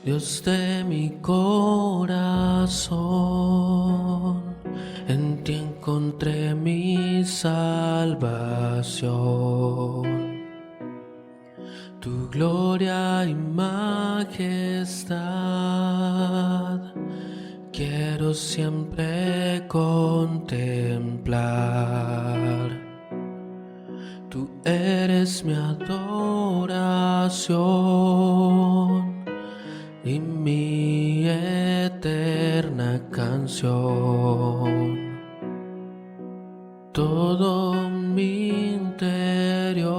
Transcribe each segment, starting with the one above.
Dios de mi corazón, en ti encontré mi salvación. Tu gloria y majestad quiero siempre contemplar. Tú eres mi adoración y mi eterna canción. Todo mi interior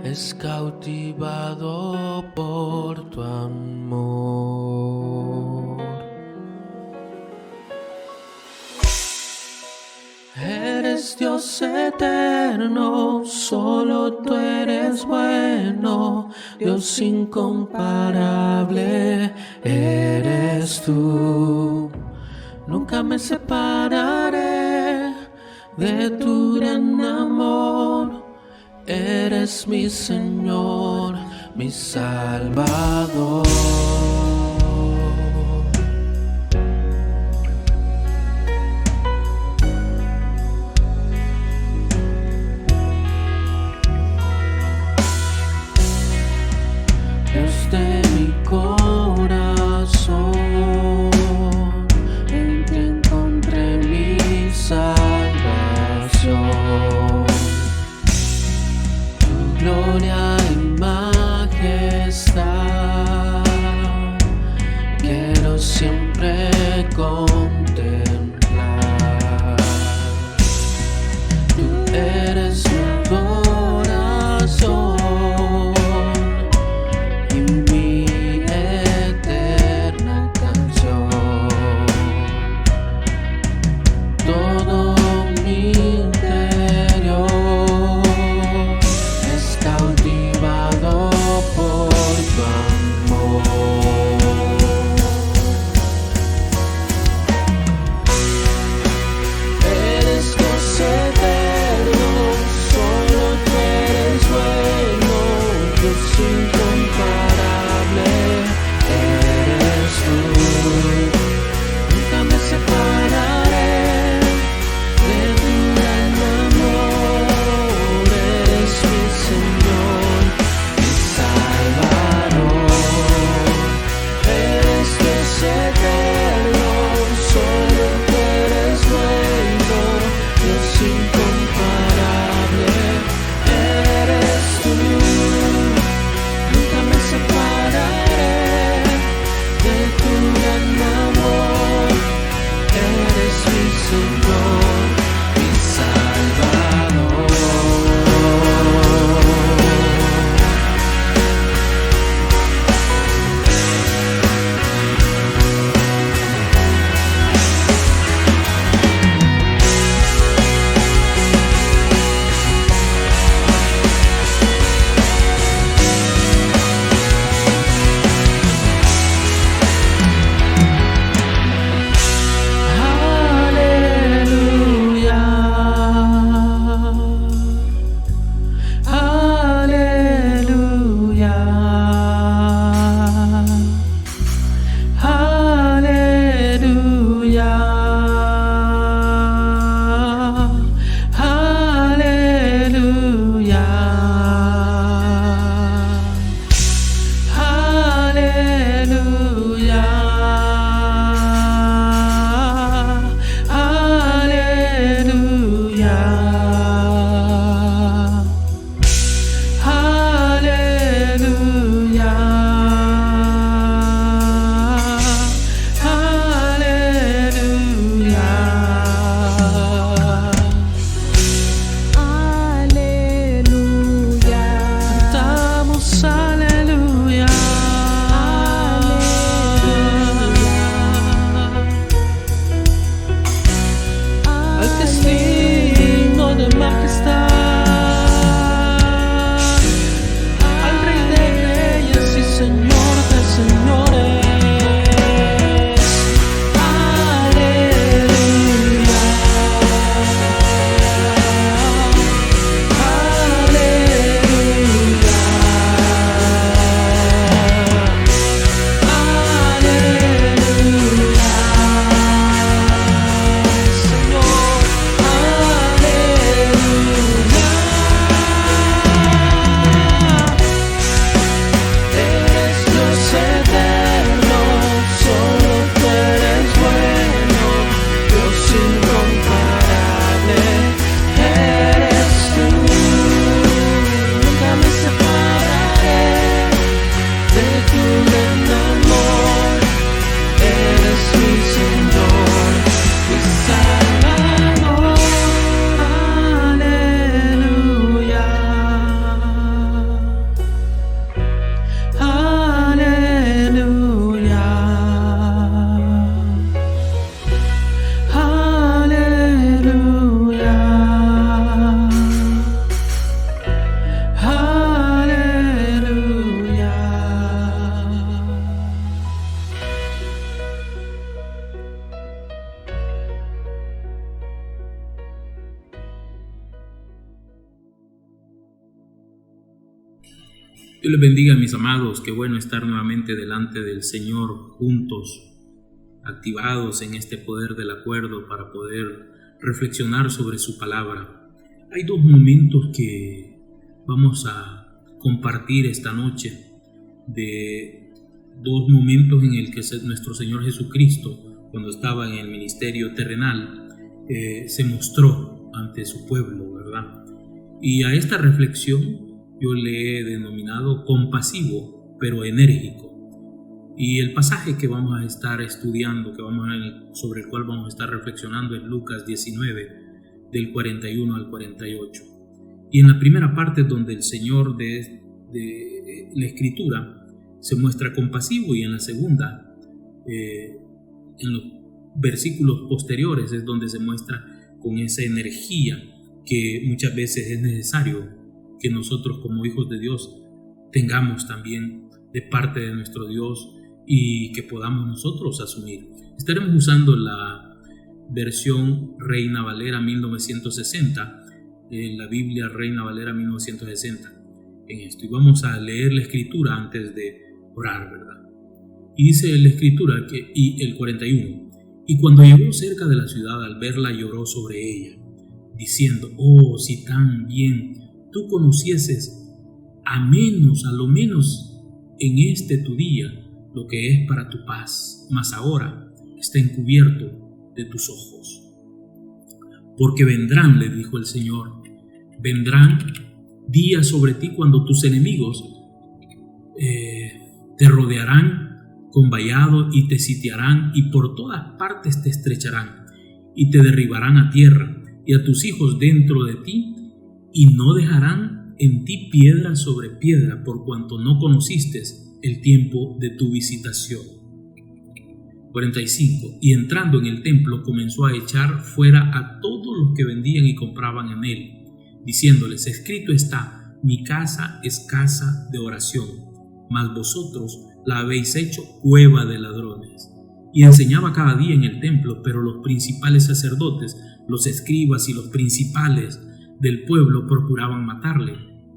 es cautivado por tu amor. Eres Dios eterno, solo tú eres bueno, Dios incomparable eres tú. Nunca me separaré de tu gran amor, eres mi Señor, mi Salvador. Dios de mi corazón, en ti encontré mi salvación. Tu gloria y majestad quiero siempre contemplar. Tú eres mi adoración y mi eterna canción. Todo mi interior es cautivado por tu amor. Dios les bendiga, mis amados. Qué bueno estar nuevamente delante del Señor, juntos, activados en este poder del acuerdo para poder reflexionar sobre su palabra. Hay dos momentos que vamos a compartir esta noche, de dos momentos en el que nuestro Señor Jesucristo, cuando estaba en el ministerio terrenal, se mostró ante su pueblo, ¿verdad? Y a esta reflexión yo le he denominado compasivo, pero enérgico. Y el pasaje que vamos a estar estudiando, sobre el cual vamos a estar reflexionando, es Lucas 19, del 41 al 48. Y en la primera parte, donde el Señor de la Escritura se muestra compasivo, y en la segunda, en los versículos posteriores, es donde se muestra con esa energía que muchas veces es necesario que nosotros como hijos de Dios tengamos también de parte de nuestro Dios y que podamos nosotros asumir. Estaremos usando la versión Reina Valera 1960, la Biblia Reina Valera 1960 en esto, y vamos a leer la Escritura antes de orar, ¿verdad? Y dice la Escritura y el 41: y cuando llegó cerca de la ciudad, al verla lloró sobre ella, diciendo: oh, si tan bien tú conocieses a lo menos en este tu día, lo que es para tu paz, mas ahora está encubierto de tus ojos. Porque vendrán, le dijo el Señor, vendrán días sobre ti cuando tus enemigos te rodearán con vallado y te sitiarán, y por todas partes te estrecharán y te derribarán a tierra y a tus hijos dentro de ti, y no dejarán en ti piedra sobre piedra, por cuanto no conociste el tiempo de tu visitación. 45. Y entrando en el templo comenzó a echar fuera a todos los que vendían y compraban en él, diciéndoles: escrito está, mi casa es casa de oración, mas vosotros la habéis hecho cueva de ladrones. Y enseñaba cada día en el templo, pero los principales sacerdotes, los escribas y los principales del pueblo procuraban matarle,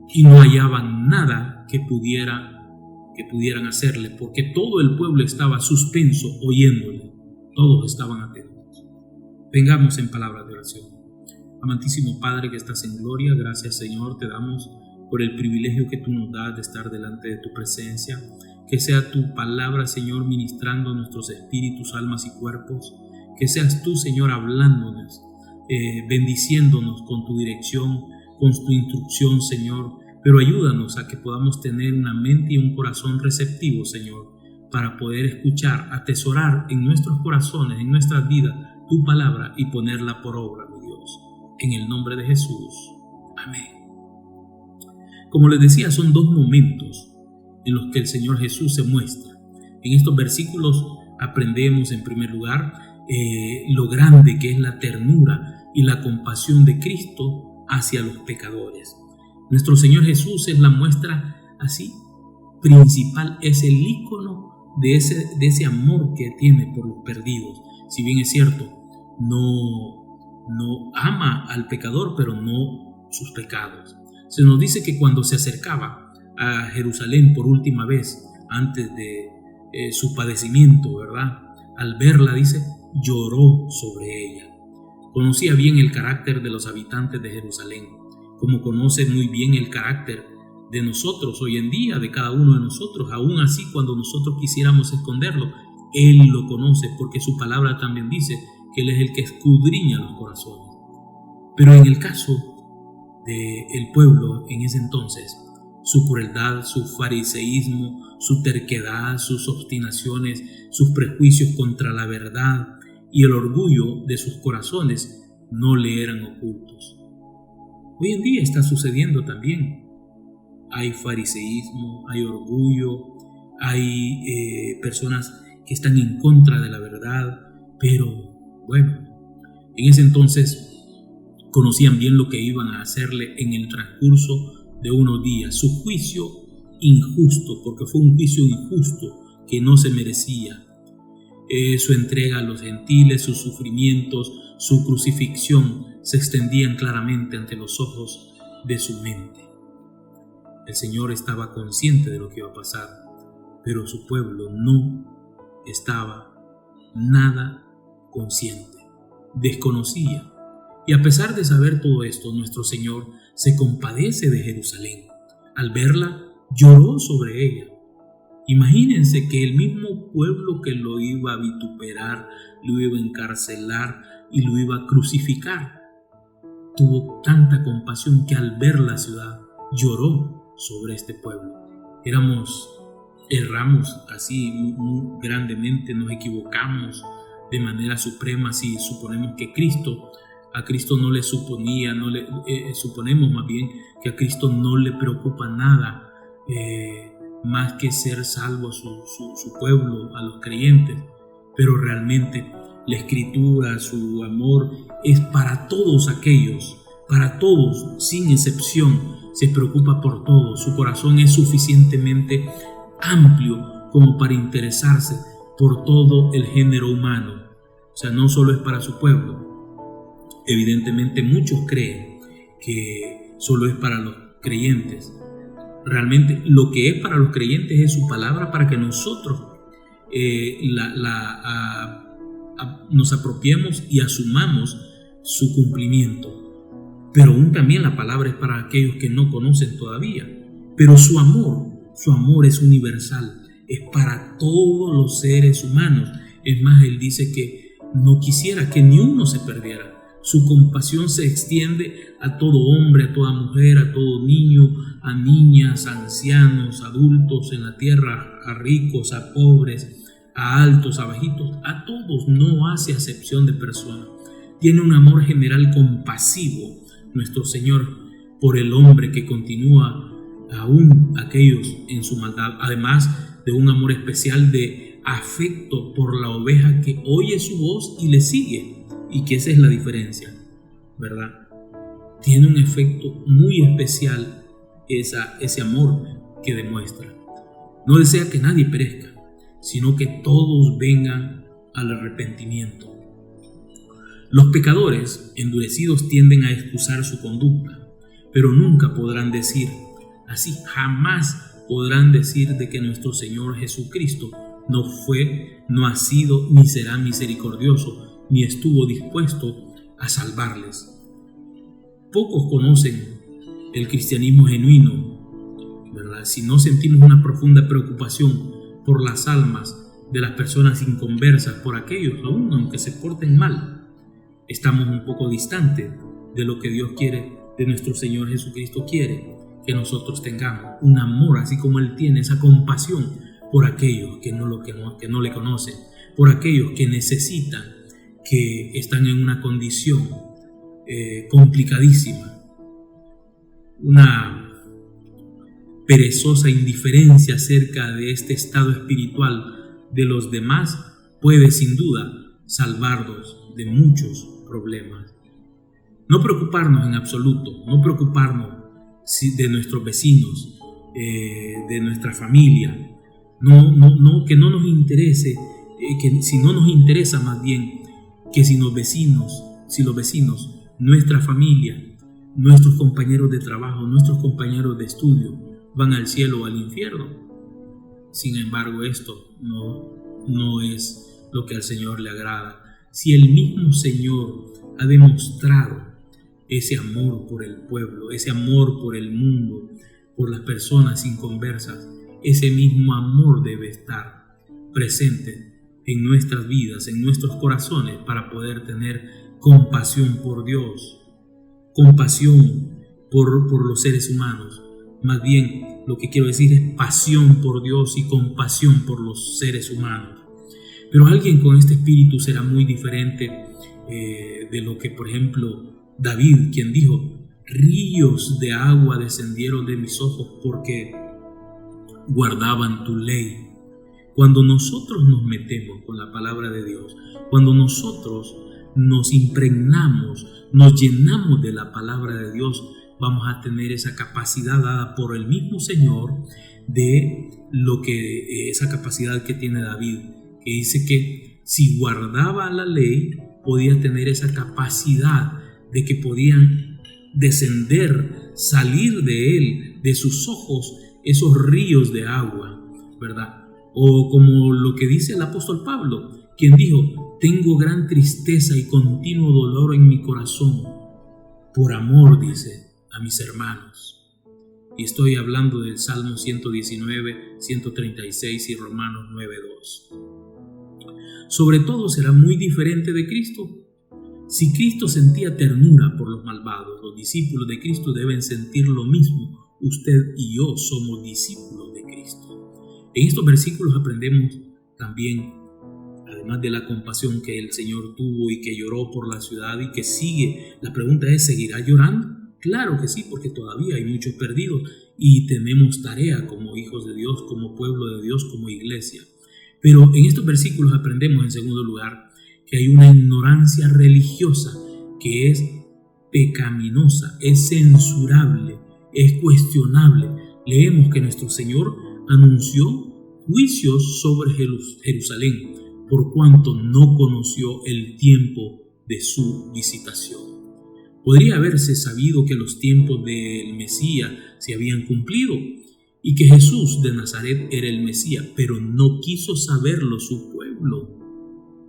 y no hallaban nada que pudieran hacerle, porque todo el pueblo estaba suspenso oyéndole. Todos estaban atentos. Vengamos en palabras de oración. Amantísimo Padre que estás en gloria, gracias, Señor, te damos por el privilegio que tú nos das de estar delante de tu presencia. Que sea tu palabra, Señor, ministrando nuestros espíritus, almas y cuerpos. Que seas tú, Señor, hablándonos, bendiciéndonos con tu dirección, con tu instrucción, Señor. Pero ayúdanos a que podamos tener una mente y un corazón receptivo, Señor, para poder escuchar, atesorar en nuestros corazones, en nuestras vidas, tu palabra y ponerla por obra, mi Dios. En el nombre de Jesús. Amén. Como les decía, son dos momentos en los que el Señor Jesús se muestra. En estos versículos aprendemos, en primer lugar, lo grande que es la ternura y la compasión de Cristo hacia los pecadores. Nuestro Señor Jesús es la muestra así principal, es el ícono de ese amor que tiene por los perdidos. Si bien es cierto, no ama al pecador, pero no sus pecados. Se nos dice que cuando se acercaba a Jerusalén por última vez, antes de su padecimiento, ¿verdad? Al verla, dice, lloró sobre ella. Conocía bien el carácter de los habitantes de Jerusalén, como conoce muy bien el carácter de nosotros hoy en día, de cada uno de nosotros. Aún así, cuando nosotros quisiéramos esconderlo, Él lo conoce, porque su palabra también dice que Él es el que escudriña los corazones. Pero en el caso del pueblo en ese entonces, su crueldad, su fariseísmo, su terquedad, sus obstinaciones, sus prejuicios contra la verdad y el orgullo de sus corazones no le eran ocultos. Hoy en día está sucediendo también. Hay fariseísmo, hay orgullo, hay personas que están en contra de la verdad, pero bueno, en ese entonces conocían bien lo que iban a hacerle en el transcurso de unos días. Su juicio injusto, porque fue un juicio injusto que no se merecía. Su entrega a los gentiles, sus sufrimientos, su crucifixión se extendían claramente ante los ojos de su mente. El Señor estaba consciente de lo que iba a pasar, pero su pueblo no estaba nada consciente, desconocía. Y a pesar de saber todo esto, nuestro Señor se compadece de Jerusalén. Al verla, lloró sobre ella. Imagínense que el mismo pueblo que lo iba a vituperar, lo iba a encarcelar y lo iba a crucificar, tuvo tanta compasión que al ver la ciudad lloró sobre este pueblo. Erramos así muy grandemente, nos equivocamos de manera suprema si suponemos que a Cristo no le suponía, suponemos más bien que a Cristo no le preocupa nada más que ser salvo su pueblo, a los creyentes. Pero realmente la Escritura, su amor es para todos aquellos, para todos, sin excepción, se preocupa por todos. Su corazón es suficientemente amplio como para interesarse por todo el género humano. O sea, no solo es para su pueblo. Evidentemente muchos creen que solo es para los creyentes. Realmente lo que es para los creyentes es su palabra para que nosotros nos apropiemos y asumamos su cumplimiento. Pero aún también la palabra es para aquellos que no conocen todavía. Pero su amor es universal, es para todos los seres humanos. Es más, Él dice que no quisiera que ni uno se perdiera. Su compasión se extiende a todo hombre, a toda mujer, a todo niño, a niñas, a ancianos, adultos en la tierra, a ricos, a pobres, a altos, a bajitos, a todos, no hace acepción de personas. Tiene un amor general compasivo, nuestro Señor, por el hombre que continúa aún aquellos en su maldad, además de un amor especial de afecto por la oveja que oye su voz y le sigue. Y que esa es la diferencia, ¿verdad? Tiene un efecto muy especial ese amor que demuestra. No desea que nadie perezca, sino que todos vengan al arrepentimiento. Los pecadores endurecidos tienden a excusar su conducta, pero nunca podrán decir, así jamás podrán decir de que nuestro Señor Jesucristo no fue, no ha sido, ni será misericordioso, ni estuvo dispuesto a salvarles. Pocos conocen el cristianismo genuino, ¿verdad? Si no sentimos una profunda preocupación por las almas de las personas inconversas, por aquellos, aún aunque se porten mal, estamos un poco distantes de lo que Dios quiere, de nuestro Señor Jesucristo quiere que nosotros tengamos un amor, así como Él tiene esa compasión por aquellos que no le conocen, por aquellos que necesitan, que están en una condición complicadísima. Una perezosa indiferencia acerca de este estado espiritual de los demás puede sin duda salvarnos de muchos problemas. No preocuparnos en absoluto, no preocuparnos de nuestros vecinos, de nuestra familia, que no nos interese, que si no nos interesa más bien, que si los vecinos, nuestra familia, nuestros compañeros de trabajo, nuestros compañeros de estudio van al cielo o al infierno. Sin embargo, esto no es lo que al Señor le agrada. Si el mismo Señor ha demostrado ese amor por el pueblo, ese amor por el mundo, por las personas inconversas, ese mismo amor debe estar presente en nuestras vidas, en nuestros corazones, para poder tener compasión por Dios, compasión por los seres humanos. Más bien, lo que quiero decir es pasión por Dios y compasión por los seres humanos. Pero alguien con este espíritu será muy diferente de lo que, por ejemplo, David, quien dijo: ríos de agua descendieron de mis ojos porque guardaban tu ley. Cuando nosotros nos metemos con la palabra de Dios, cuando nosotros nos impregnamos, nos llenamos de la palabra de Dios, vamos a tener esa capacidad dada por el mismo Señor, de esa capacidad que tiene David, que dice que si guardaba la ley, podía tener esa capacidad de que podían descender, salir de él de sus ojos esos ríos de agua, ¿verdad? O como lo que dice el apóstol Pablo, quien dijo: tengo gran tristeza y continuo dolor en mi corazón, por amor, dice, a mis hermanos. Y estoy hablando del Salmo 119, 136 y Romanos 9:2. Sobre todo será muy diferente de Cristo. Si Cristo sentía ternura por los malvados, los discípulos de Cristo deben sentir lo mismo. Usted y yo somos discípulos de Cristo. En estos versículos aprendemos también, además de la compasión que el Señor tuvo y que lloró por la ciudad y que sigue, la pregunta es: ¿seguirá llorando? Claro que sí, porque todavía hay muchos perdidos y tenemos tarea como hijos de Dios, como pueblo de Dios, como iglesia. Pero en estos versículos aprendemos, en segundo lugar, que hay una ignorancia religiosa que es pecaminosa, es censurable, es cuestionable. Leemos que nuestro Señor anunció juicios sobre Jerusalén por cuanto no conoció el tiempo de su visitación. Podría haberse sabido que los tiempos del Mesías se habían cumplido y que Jesús de Nazaret era el Mesías, pero no quiso saberlo su pueblo.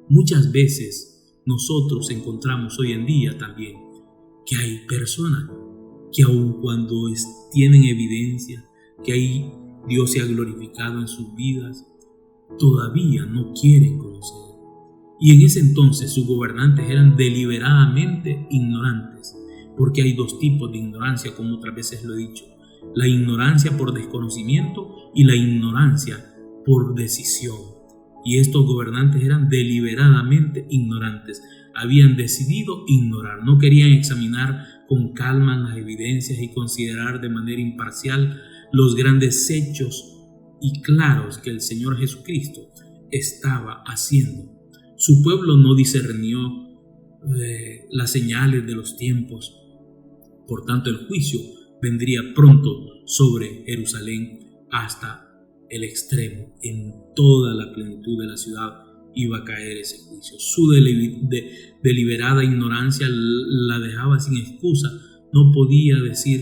Muchas veces nosotros encontramos hoy en día también que hay personas que aun cuando tienen evidencia que ahí Dios se ha glorificado en sus vidas, todavía no quieren conocer. Y en ese entonces sus gobernantes eran deliberadamente ignorantes, porque hay dos tipos de ignorancia, como otras veces lo he dicho: la ignorancia por desconocimiento y la ignorancia por decisión. Y estos gobernantes eran deliberadamente ignorantes, habían decidido ignorar, no querían examinar con calma las evidencias y considerar de manera imparcial los grandes hechos y claros que el Señor Jesucristo estaba haciendo. Su pueblo no discernió las señales de los tiempos. Por tanto, el juicio vendría pronto sobre Jerusalén hasta el extremo. En toda la plenitud de la ciudad iba a caer ese juicio. Su deliberada ignorancia la dejaba sin excusa. No podía decir: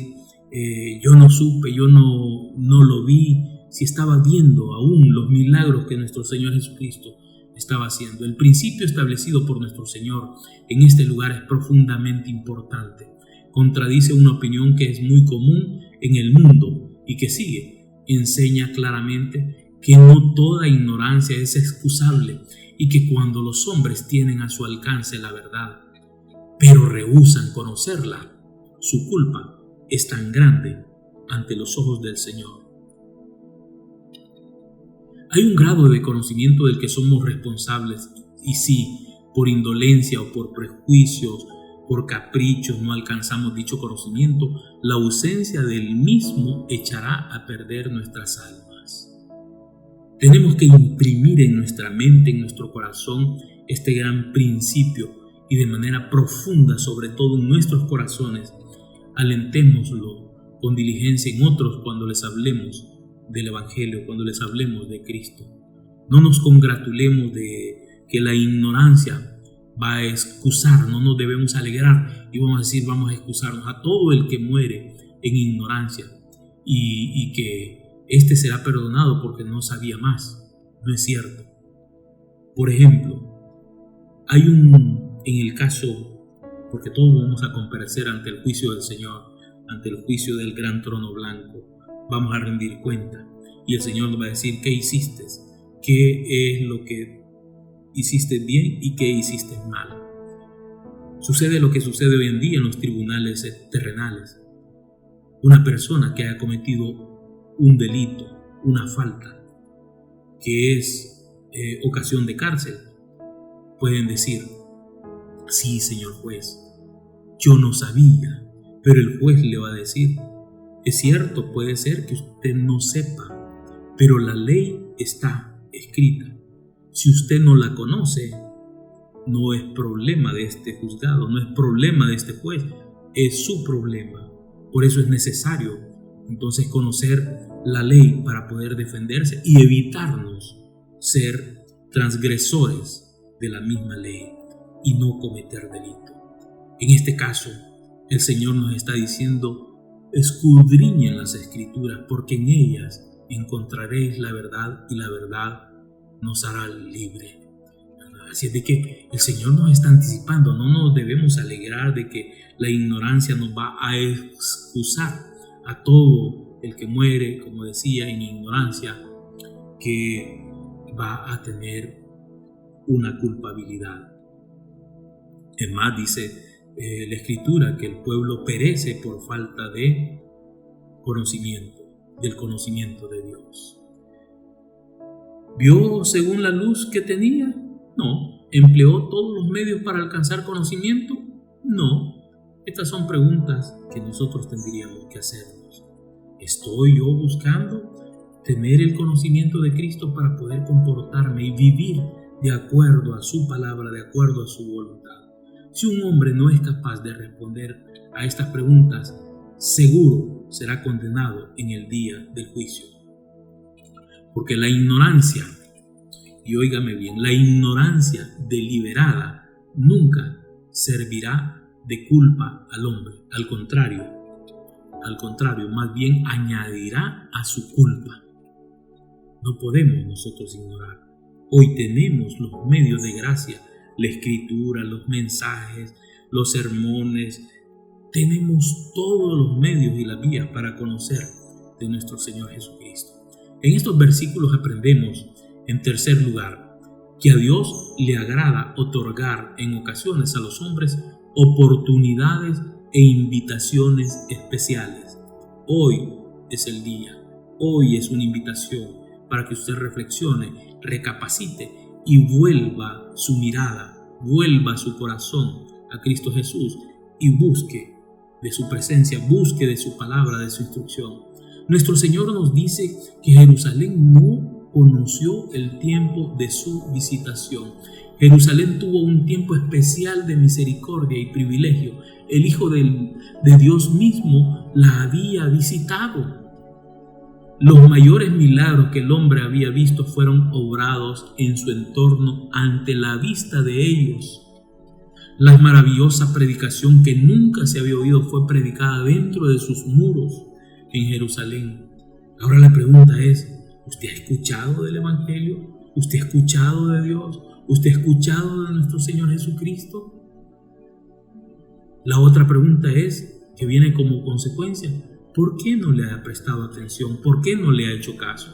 yo no supe, yo no lo vi, si estaba viendo aún los milagros que nuestro Señor Jesucristo estaba haciendo. El principio establecido por nuestro Señor en este lugar es profundamente importante. Contradice una opinión que es muy común en el mundo y que sigue. Enseña claramente que no toda ignorancia es excusable y que cuando los hombres tienen a su alcance la verdad, pero rehúsan conocerla, su culpa es tan grande ante los ojos del Señor. Hay un grado de conocimiento del que somos responsables, y si por indolencia o por prejuicios, por caprichos no alcanzamos dicho conocimiento, la ausencia del mismo echará a perder nuestras almas. Tenemos que imprimir en nuestra mente, en nuestro corazón, este gran principio y de manera profunda, sobre todo en nuestros corazones, alentémoslo con diligencia en otros cuando les hablemos del Evangelio, cuando les hablemos de Cristo. No nos congratulemos de que la ignorancia va a excusar, no nos debemos alegrar y vamos a decir: vamos a excusarnos a todo el que muere en ignorancia y que éste será perdonado porque no sabía más. No es cierto. Por ejemplo, hay en el caso, porque todos vamos a comparecer ante el juicio del Señor, ante el juicio del gran trono blanco, vamos a rendir cuenta y el Señor nos va a decir: ¿qué hiciste? ¿Qué es lo que hiciste bien y qué hiciste mal? Sucede lo que sucede hoy en día en los tribunales terrenales. Una persona que haya cometido un delito, una falta, que es ocasión de cárcel, pueden decir: sí, señor juez, yo no sabía. Pero el juez le va a decir: es cierto, puede ser que usted no sepa, pero la ley está escrita. Si usted no la conoce, no es problema de este juzgado, no es problema de este juez, es su problema. Por eso es necesario entonces conocer la ley para poder defenderse y evitarnos ser transgresores de la misma ley y no cometer delito. En este caso, el Señor nos está diciendo: escudriñen las Escrituras, porque en ellas encontraréis la verdad y la verdad nos hará libre. Así es de que el Señor nos está anticipando. No nos debemos alegrar de que la ignorancia nos va a excusar a todo el que muere, como decía, en ignorancia, que va a tener una culpabilidad. Es más, dice la Escritura que el pueblo perece por falta de conocimiento, del conocimiento de Dios. ¿Vio según la luz que tenía? No. ¿Empleó todos los medios para alcanzar conocimiento? No. Estas son preguntas que nosotros tendríamos que hacernos. ¿Estoy yo buscando tener el conocimiento de Cristo para poder comportarme y vivir de acuerdo a su palabra, de acuerdo a su voluntad? Si un hombre no es capaz de responder a estas preguntas, seguro será condenado en el día del juicio. Porque la ignorancia, y óigame bien, la ignorancia deliberada nunca servirá de culpa al hombre. Al contrario, más bien añadirá a su culpa. No podemos nosotros ignorar. Hoy tenemos los medios de gracia, la Escritura, los mensajes, los sermones. Tenemos todos los medios y las vías para conocer de nuestro Señor Jesucristo. En estos versículos aprendemos, en tercer lugar, que a Dios le agrada otorgar en ocasiones a los hombres oportunidades e invitaciones especiales. Hoy es el día, hoy es una invitación para que usted reflexione, recapacite y vuelva su mirada, vuelva su corazón a Cristo Jesús y busque de su presencia, busque de su palabra, de su instrucción. Nuestro Señor nos dice que Jerusalén no conoció el tiempo de su visitación. Jerusalén tuvo un tiempo especial de misericordia y privilegio. El Hijo de Dios mismo la había visitado. Los mayores milagros que el hombre había visto fueron obrados en su entorno ante la vista de ellos. La maravillosa predicación que nunca se había oído fue predicada dentro de sus muros en Jerusalén. Ahora la pregunta es, ¿usted ha escuchado del Evangelio? ¿Usted ha escuchado de Dios? ¿Usted ha escuchado de nuestro Señor Jesucristo? La otra pregunta es, que viene como consecuencia, ¿por qué no le ha prestado atención? ¿Por qué no le ha hecho caso?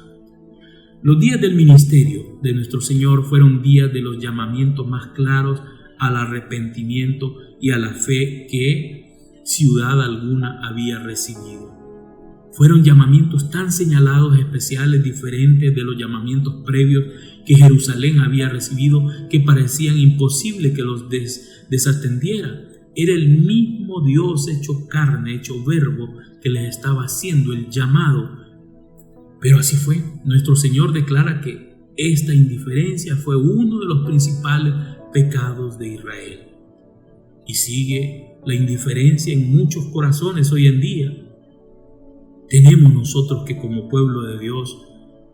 Los días del ministerio de nuestro Señor fueron días de los llamamientos más claros al arrepentimiento y a la fe que ciudad alguna había recibido. Fueron llamamientos tan señalados, especiales, diferentes de los llamamientos previos que Jerusalén había recibido, que parecían imposible que los desatendiera. Era el mismo Dios hecho carne, hecho verbo, que les estaba haciendo el llamado. Pero así fue. Nuestro Señor declara que esta indiferencia fue uno de los principales pecados de Israel. Y sigue la indiferencia en muchos corazones hoy en día. Tenemos nosotros que, como pueblo de Dios,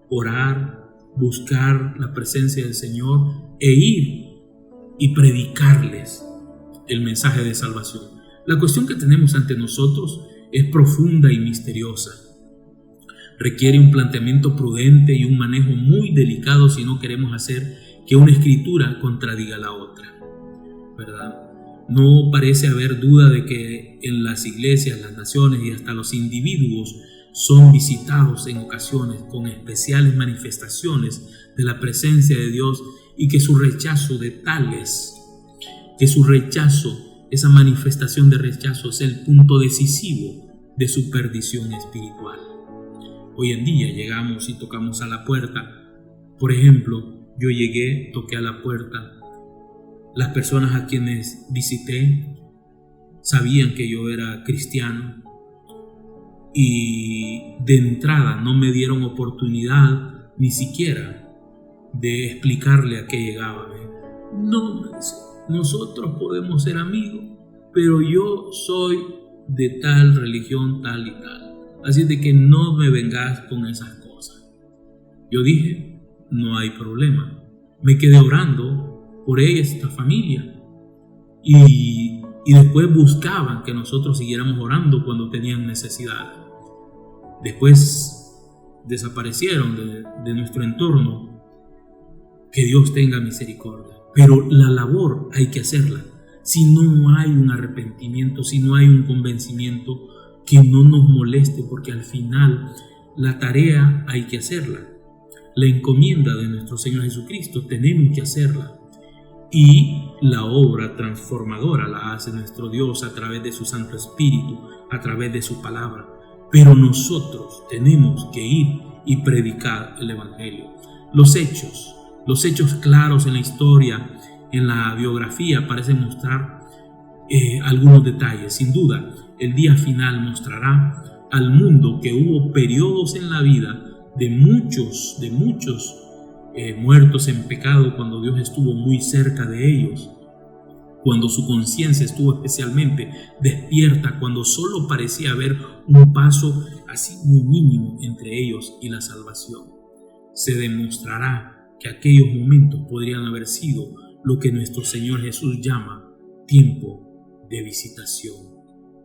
orar, buscar la presencia del Señor e ir y predicarles el mensaje de salvación. La cuestión que tenemos ante nosotros es profunda y misteriosa. Requiere un planteamiento prudente y un manejo muy delicado si no queremos hacer que una escritura contradiga la otra, ¿verdad? No parece haber duda de que en las iglesias, las naciones y hasta los individuos son visitados en ocasiones con especiales manifestaciones de la presencia de Dios, y que su rechazo de tales, esa manifestación de rechazo es el punto decisivo de su perdición espiritual. Hoy en día llegamos y tocamos a la puerta. Por ejemplo, yo llegué, toqué a la puerta. Las personas a quienes visité sabían que yo era cristiano y de entrada no me dieron oportunidad ni siquiera de explicarle a qué llegaba. No, nosotros podemos ser amigos, pero yo soy de tal religión, tal y tal. Así de que no me vengas con esas cosas. Yo dije, no hay problema. Me quedé orando por esta familia y y después buscaban que nosotros siguiéramos orando cuando tenían necesidad. Después desaparecieron de nuestro entorno. Que Dios tenga misericordia. Pero la labor hay que hacerla. Si no hay un arrepentimiento, si no hay un convencimiento, que no nos moleste, porque al final la tarea hay que hacerla. La encomienda de nuestro Señor Jesucristo tenemos que hacerla. Y la obra transformadora la hace nuestro Dios a través de su Santo Espíritu, a través de su palabra. Pero nosotros tenemos que ir y predicar el Evangelio. Los hechos claros en la historia, en la biografía, parecen mostrar algunos detalles. Sin duda, el día final mostrará al mundo que hubo periodos en la vida de muchos muertos en pecado, cuando Dios estuvo muy cerca de ellos, cuando su conciencia estuvo especialmente despierta, cuando solo parecía haber un paso así muy mínimo entre ellos y la salvación. Se demostrará que aquellos momentos podrían haber sido lo que nuestro Señor Jesús llama tiempo de visitación.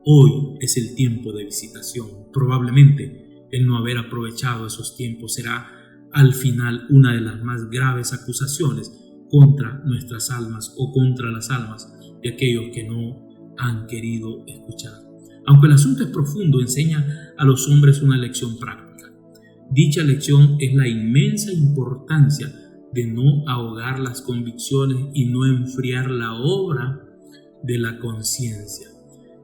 Hoy es el tiempo de visitación. Probablemente el no haber aprovechado esos tiempos será al final una de las más graves acusaciones contra nuestras almas o contra las almas de aquellos que no han querido escuchar. Aunque el asunto es profundo, enseña a los hombres una lección práctica. Dicha lección es la inmensa importancia de no ahogar las convicciones y no enfriar la obra de la conciencia.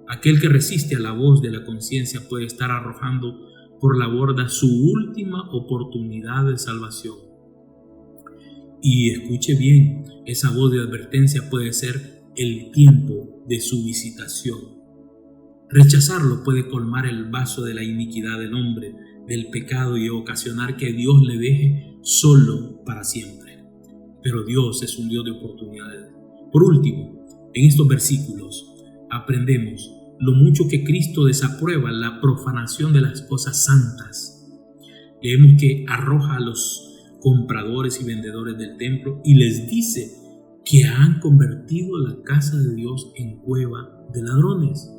Aquel que resiste a la voz de la conciencia puede estar arrojando por la borda su última oportunidad de salvación. Y escuche bien, esa voz de advertencia puede ser el tiempo de su visitación. Rechazarlo puede colmar el vaso de la iniquidad del hombre, del pecado, y ocasionar que Dios le deje solo para siempre. Pero Dios es un Dios de oportunidades. Por último, en estos versículos aprendemos lo mucho que Cristo desaprueba la profanación de las cosas santas. Leemos que arroja a los compradores y vendedores del templo y les dice que han convertido la casa de Dios en cueva de ladrones.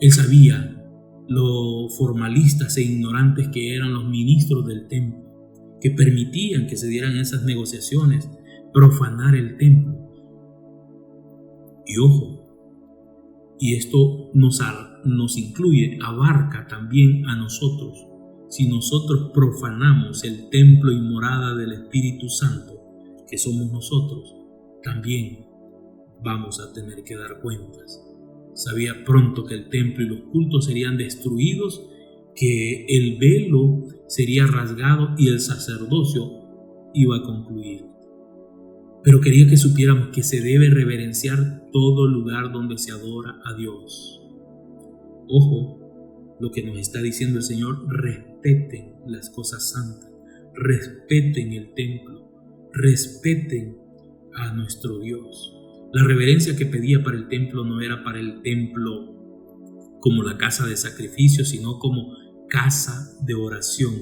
Él sabía lo formalistas e ignorantes que eran los ministros del templo, que permitían que se dieran esas negociaciones, profanar el templo. Y ojo, y esto nos incluye, abarca también a nosotros. Si nosotros profanamos el templo y morada del Espíritu Santo, que somos nosotros, también vamos a tener que dar cuentas. Sabía pronto que el templo y los cultos serían destruidos, que el velo sería rasgado y el sacerdocio iba a concluir. Pero quería que supiéramos que se debe reverenciar todo lugar donde se adora a Dios. Ojo, lo que nos está diciendo el Señor: respeten las cosas santas, respeten el templo, respeten a nuestro Dios. La reverencia que pedía para el templo no era para el templo como la casa de sacrificio, sino como casa de oración.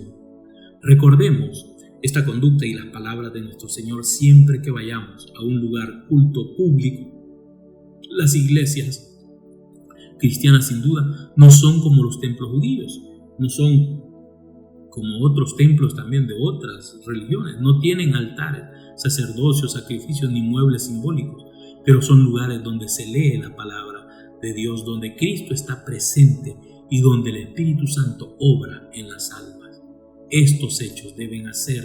Recordemos esta conducta y las palabras de nuestro Señor siempre que vayamos a un lugar culto público. Las iglesias cristianas, sin duda, no son como los templos judíos, no son como otros templos también de otras religiones. No tienen altares, sacerdocios, sacrificios ni muebles simbólicos, pero son lugares donde se lee la palabra de Dios, donde Cristo está presente y donde el Espíritu Santo obra en las almas. Estos hechos deben hacer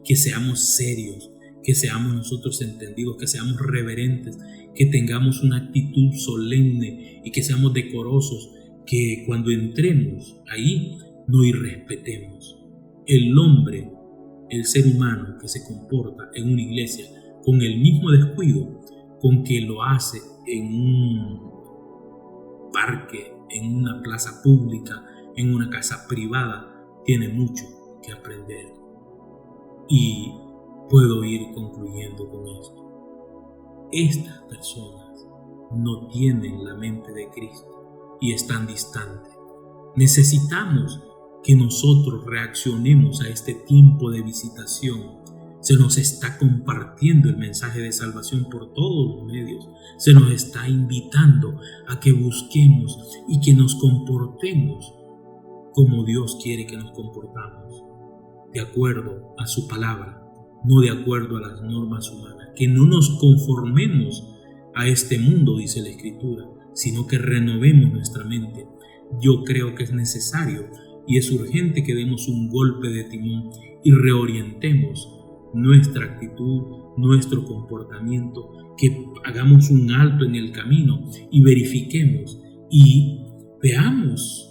que seamos serios, que seamos nosotros entendidos, que seamos reverentes, que tengamos una actitud solemne y que seamos decorosos, que cuando entremos ahí no irrespetemos. El hombre, el ser humano que se comporta en una iglesia con el mismo descuido con que lo hace en un parque, en una plaza pública, en una casa privada, tiene mucho que aprender. Y puedo ir concluyendo con esto. Estas personas no tienen la mente de Cristo y están distantes. Necesitamos que nosotros reaccionemos a este tiempo de visitación Se nos está compartiendo el mensaje de salvación por todos los medios. Se nos está invitando a que busquemos y que nos comportemos como Dios quiere que nos comportamos, de acuerdo a su palabra, no de acuerdo a las normas humanas. Que no nos conformemos a este mundo, dice la Escritura, sino que renovemos nuestra mente. Yo creo que es necesario y es urgente que demos un golpe de timón y reorientemos nuestra actitud, nuestro comportamiento, que hagamos un alto en el camino y verifiquemos y veamos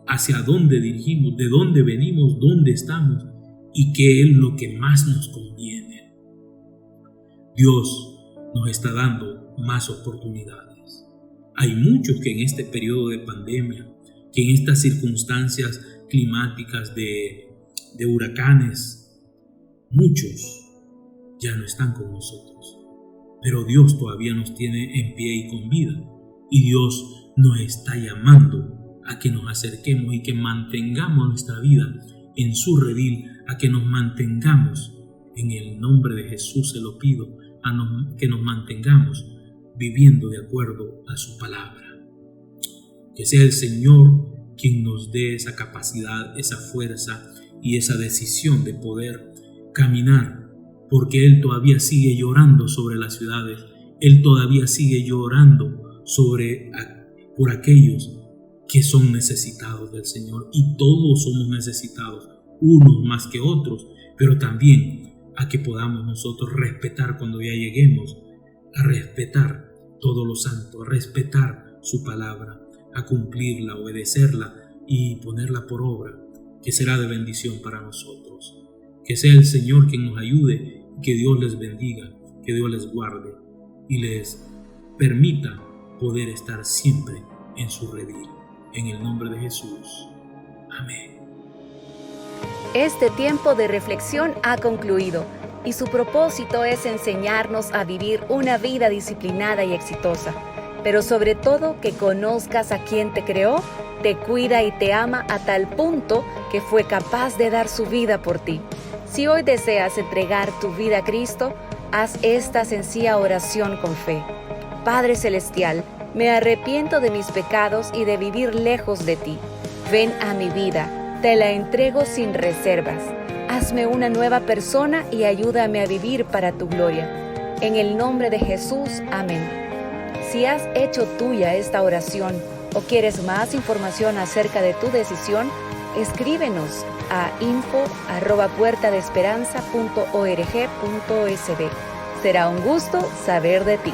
hacia dónde dirigimos, de dónde venimos, dónde estamos y qué es lo que más nos conviene. Dios nos está dando más oportunidades. Hay muchos que en este periodo de pandemia, que en estas circunstancias climáticas de huracanes, muchos ya no están con nosotros, pero Dios todavía nos tiene en pie y con vida, y Dios nos está llamando a que nos acerquemos y que mantengamos nuestra vida en su redil, a que nos mantengamos, en el nombre de Jesús se lo pido, que nos mantengamos viviendo de acuerdo a su palabra. Que sea el Señor quien nos dé esa capacidad, esa fuerza y esa decisión de poder caminar, porque Él todavía sigue llorando sobre las ciudades, Él todavía sigue llorando por aquellos que son necesitados del Señor, y todos somos necesitados, unos más que otros, pero también a que podamos nosotros respetar cuando ya lleguemos, a respetar todo lo santo, a respetar su palabra, a cumplirla, obedecerla y ponerla por obra, que será de bendición para nosotros. Que sea el Señor quien nos ayude, que Dios les bendiga, que Dios les guarde y les permita poder estar siempre en su redil. En el nombre de Jesús. Amén. Este tiempo de reflexión ha concluido y su propósito es enseñarnos a vivir una vida disciplinada y exitosa, pero sobre todo que conozcas a quien te creó, te cuida y te ama a tal punto que fue capaz de dar su vida por ti. Si hoy deseas entregar tu vida a Cristo, haz esta sencilla oración con fe. Padre Celestial, me arrepiento de mis pecados y de vivir lejos de ti. Ven a mi vida. Te la entrego sin reservas. Hazme una nueva persona y ayúdame a vivir para tu gloria. En el nombre de Jesús, amén. Si has hecho tuya esta oración o quieres más información acerca de tu decisión, escríbenos a info@puertadesperanza.org.sb. Será un gusto saber de ti.